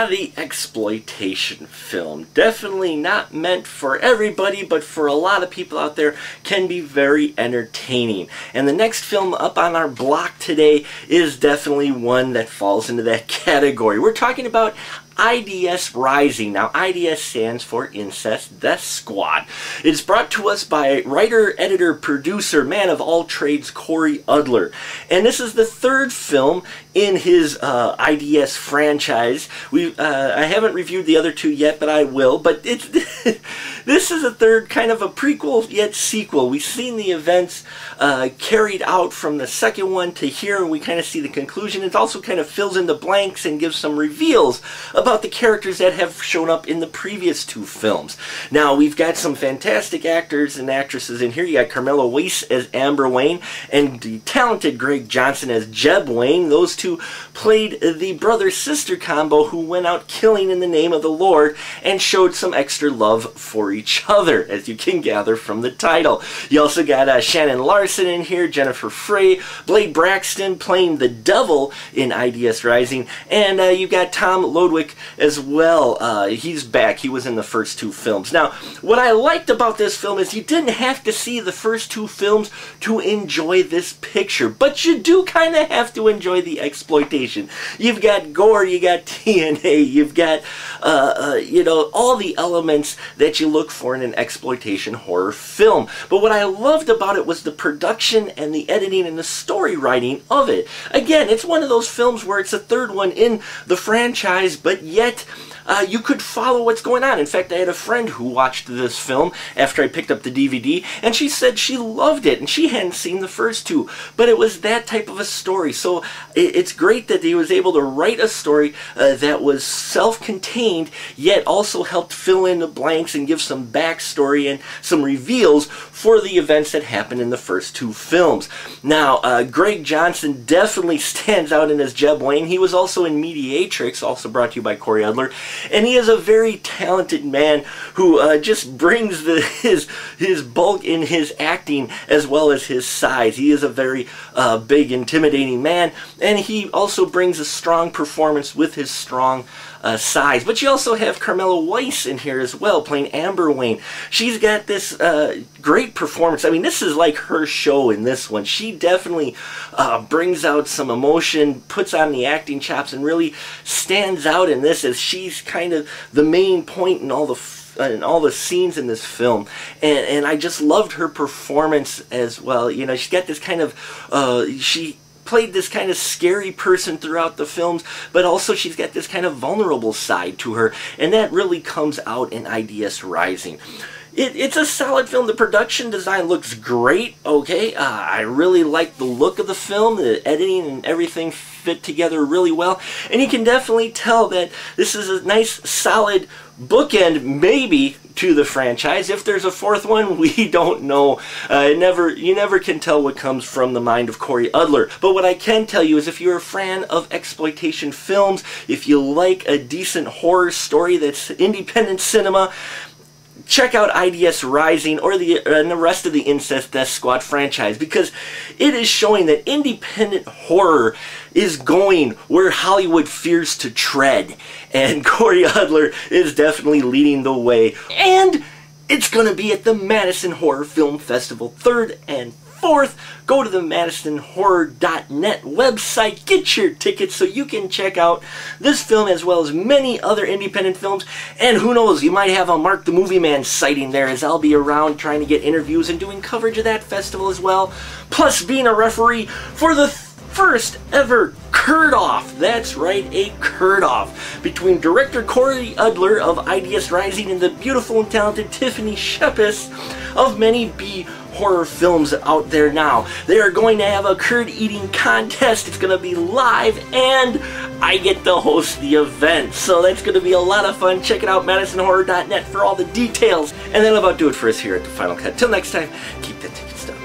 the exploitation film. Definitely not meant for everybody, but for a lot of people out there can be very entertaining. And the next film up on our block today is definitely one that falls into that category. We're talking about IDS Rising. Now, IDS stands for Incest Death Squad. It's brought to us by writer, editor, producer, man of all trades, Cory Udler. And this is the third film in his IDS franchise. I haven't reviewed the other two yet, but I will. But it's this is a third, kind of a prequel yet sequel. We've seen the events carried out from the second one to here, and we kind of see the conclusion. It also kind of fills in the blanks and gives some reveals about the characters that have shown up in the previous two films. Now, we've got some fantastic actors and actresses in here. You got Carmela Weiss as Amber Wayne and the talented Greg Johnson as Jeb Wayne. Those two played the brother-sister combo who went out killing in the name of the Lord and showed some extra love for each other, as you can gather from the title. You also got Shannon Larson in here, Jennifer Frey, Blade Braxton playing the devil in IDS Rising, and you've got Tom Lodwick as well. He's back. He was in the first two films. Now, what I liked about this film is you didn't have to see the first two films to enjoy this picture, but you do kind of have to enjoy the exploitation. You've got gore, you got TNA, you've got, you know, all the elements that you look for in an exploitation horror film. But what I loved about it was the production and the editing and the story writing of it. Again, it's one of those films where it's the third one in the franchise, but yet you could follow what's going on. In fact, I had a friend who watched this film after I picked up the DVD, and she said she loved it, and she hadn't seen the first two. But it was that type of a story. So it's great that he was able to write a story that was self-contained, yet also helped fill in the blanks and give some backstory and some reveals for the events that happened in the first two films. Now, Greg Johnson definitely stands out in as Jeb Wayne. He was also in Mediatrix, also brought to you by Cory Udler. And he is a very talented man who just brings his bulk in his acting as well as his size. He is a very big, intimidating man, and he also brings a strong performance with his strong size. But you also have Carmela Weiss in here as well, playing Amber Wayne. She's got this great performance. I mean, this is like her show in this one. She definitely brings out some emotion, puts on the acting chops, and really stands out in this as she's kind of the main point in all the scenes in this film, and I just loved her performance as well. You know, she's got this kind of she played this kind of scary person throughout the films, but also she's got this kind of vulnerable side to her, and that really comes out in IDS Rising. It's a solid film. The production design looks great, okay? I really like the look of the film. The editing and everything fit together really well. And you can definitely tell that this is a nice, solid bookend, maybe, to the franchise. If there's a fourth one, we don't know. You never can tell what comes from the mind of Cory Udler. But what I can tell you is if you're a fan of exploitation films, if you like a decent horror story that's independent cinema, check out IDS Rising or the rest of the Incest Death Squad franchise, because it is showing that independent horror is going where Hollywood fears to tread. And Cory Udler is definitely leading the way. And it's going to be at the Madison Horror Film Festival 3rd and 4th. Go to the MadisonHorror.net website, get your tickets so you can check out this film as well as many other independent films. And who knows, you might have a Mark the Movie Man sighting there, as I'll be around trying to get interviews and doing coverage of that festival as well. Plus being a referee for the first ever Curd-Off. That's right, a Curd-Off between director Cory Udler of IDS Rising and the beautiful and talented Tiffany Shepis of many B horror films out there now. They are going to have a curd eating contest. It's going to be live, and I get to host the event. So that's going to be a lot of fun. Check it out, MadisonHorror.net, for all the details. And that'll about do it for us here at The Final Cut. Till next time, keep the ticket stuff.